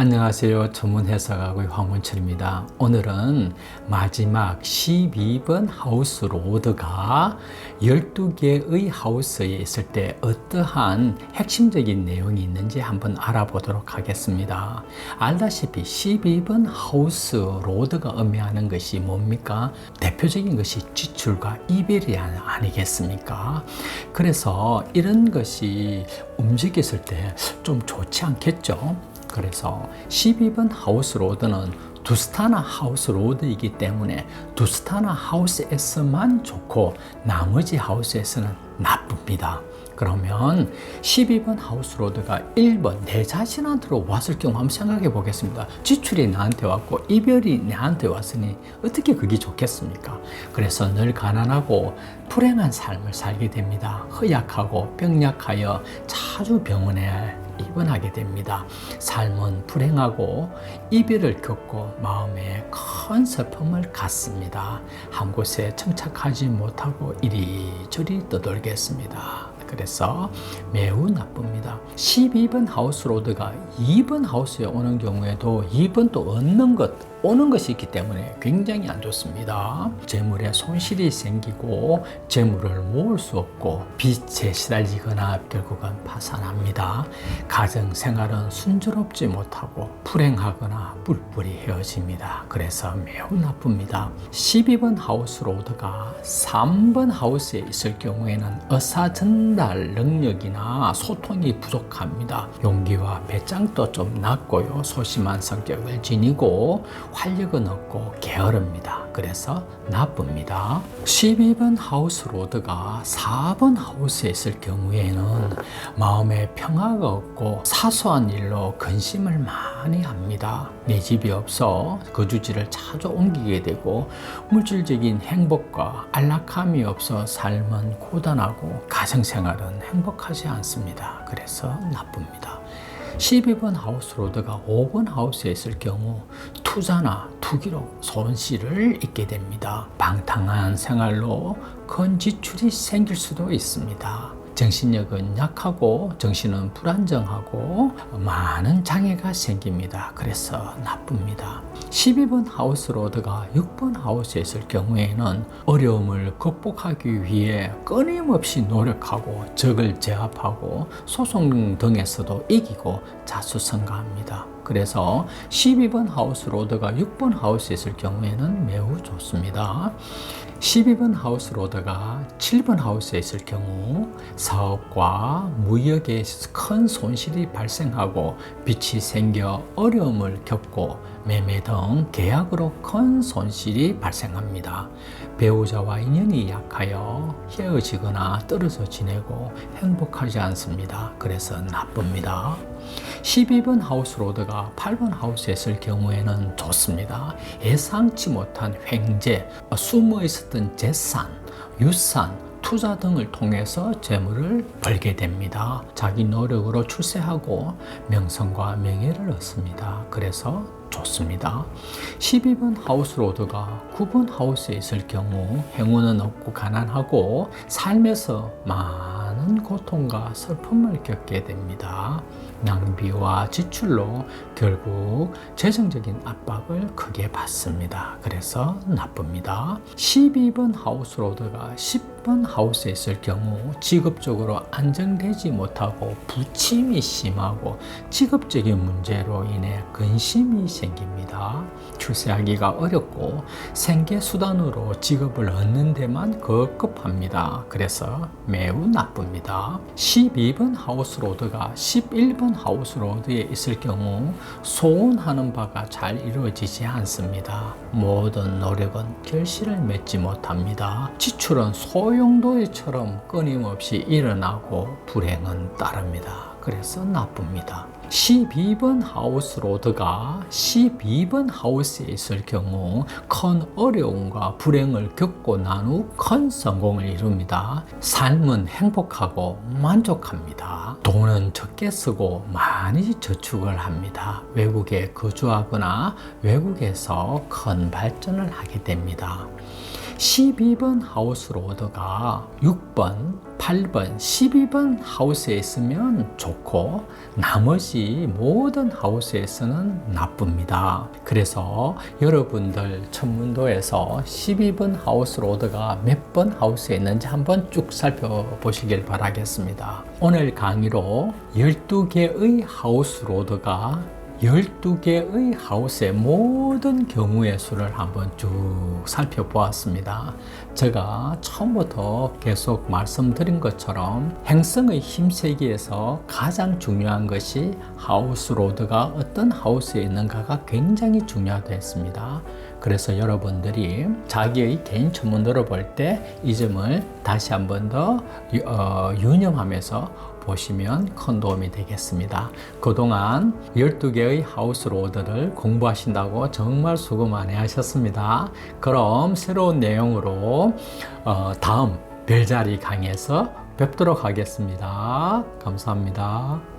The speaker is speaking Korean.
안녕하세요. 전문해석학의 황문철입니다. 오늘은 마지막 12번 하우스 로드가 12개의 하우스에 있을 때 어떠한 핵심적인 내용이 있는지 한번 알아보도록 하겠습니다. 알다시피 12번 하우스 로드가 의미하는 것이 뭡니까? 대표적인 것이 지출과 이별이 아니겠습니까? 그래서 이런 것이 움직였을 때 좀 좋지 않겠죠? 그래서 12번 하우스 로드는 두스타나 하우스 로드이기 때문에 두스타나 하우스에서만 좋고 나머지 하우스에서는 나쁩니다. 그러면 12번 하우스 로드가 1번 내 자신한테로 왔을 경우 한번 생각해 보겠습니다. 지출이 나한테 왔고 이별이 나한테 왔으니 어떻게 그게 좋겠습니까? 그래서 늘 가난하고 불행한 삶을 살게 됩니다. 허약하고 병약하여 자주 병원에 입원하게 됩니다. 삶은 불행하고 이별을 겪고 마음에 큰 슬픔을 갖습니다. 한 곳에 정착하지 못하고 이리저리 떠돌겠습니다. 그래서 매우 나쁩니다. 12번 하우스 로드가 2번 하우스에 오는 경우에도 2번 또 오는 것이 있기 때문에 굉장히 안 좋습니다. 재물에 손실이 생기고 재물을 모을 수 없고 빚에 시달리거나 결국은 파산합니다. 가정 생활은 순조롭지 못하고 불행하거나 뿔뿔이 헤어집니다. 그래서 매우 나쁩니다. 12번 하우스 로드가 3번 하우스에 있을 경우에는 의사 전달 능력이나 소통이 부족합니다. 용기와 배짱도 좀 낮고요. 소심한 성격을 지니고 활력은 없고 게으릅니다. 그래서 나쁩니다. 12번 하우스 로드가 4번 하우스에 있을 경우에는 마음에 평화가 없고 사소한 일로 근심을 많이 합니다. 내 집이 없어 거주지를 자주 옮기게 되고 물질적인 행복과 안락함이 없어 삶은 고단하고 가정생활은 행복하지 않습니다. 그래서 나쁩니다. 12번 하우스 로드가 5번 하우스에 있을 경우 투자나 투기로 손실을 입게 됩니다. 방탕한 생활로 큰 지출이 생길 수도 있습니다. 정신력은 약하고 정신은 불안정하고 많은 장애가 생깁니다. 그래서 나쁩니다. 12번 하우스 로드가 6번 하우스에 있을 경우에는 어려움을 극복하기 위해 끊임없이 노력하고 적을 제압하고 소송 등에서도 이기고 자수성가합니다. 그래서 12번 하우스 로드가 6번 하우스에 있을 경우에는 매우 좋습니다. 12번 하우스 로드가 7번 하우스에 있을 경우 사업과 무역에 큰 손실이 발생하고 빚이 생겨 어려움을 겪고 매매 등 계약으로 큰 손실이 발생합니다. 배우자와 인연이 약하여 헤어지거나 떨어져 지내고 행복하지 않습니다. 그래서 나쁩니다. 12번 하우스 로드가 8번 하우스에 있을 경우에는 좋습니다. 예상치 못한 횡재, 숨어 있었던 재산, 유산, 투자 등을 통해서 재물을 벌게 됩니다. 자기 노력으로 출세하고 명성과 명예를 얻습니다. 그래서 좋습니다. 12번 하우스 로드가 9번 하우스에 있을 경우 행운은 없고 가난하고 삶에서 많은 고통과 슬픔을 겪게 됩니다. 낭비와 지출로 결국 재정적인 압박을 크게 받습니다. 그래서 나쁩니다. 12번 하우스 로드가 10번 하우스에 있을 경우 직업적으로 안정되지 못하고 부침이 심하고 직업적인 문제로 인해 근심이 생깁니다. 출세하기가 어렵고 생계수단으로 직업을 얻는 데만 급급합니다. 그래서 매우 나쁩니다. 12번 하우스 로드가 11번 하우스 로드에 있을 경우 소원하는 바가 잘 이루어지지 않습니다. 모든 노력은 결실을 맺지 못합니다. 지출은 소용돌이처럼 끊임없이 일어나고 불행은 따릅니다. 그래서 나쁩니다. 12번 하우스 로드가 12번 하우스에 있을 경우 큰 어려움과 불행을 겪고 난 후 큰 성공을 이룹니다. 삶은 행복하고 만족합니다. 돈은 적게 쓰고 많이 저축을 합니다. 외국에 거주하거나 외국에서 큰 발전을 하게 됩니다. 12번 하우스 로드가 6번, 8번, 12번 하우스에 있으면 좋고 나머지 모든 하우스에서는 나쁩니다. 그래서 여러분들 천문도에서 12번 하우스 로드가 몇 번 하우스에 있는지 한번 쭉 살펴보시길 바라겠습니다. 오늘 강의로 12개의 하우스 로드가 12개의 하우스의 모든 경우의 수를 한번 쭉 살펴보았습니다. 제가 처음부터 계속 말씀드린 것처럼 행성의 힘세기에서 가장 중요한 것이 하우스 로드가 어떤 하우스에 있는가가 굉장히 중요하겠습니다. 그래서 여러분들이 자기의 개인 천문도를 볼 때 이 점을 다시 한번 더 유념하면서 보시면 큰 도움이 되겠습니다. 그동안 12개의 하우스 로드를 공부하신다고 정말 수고 많이 하셨습니다. 그럼 새로운 내용으로 다음 별자리 강의에서 뵙도록 하겠습니다. 감사합니다.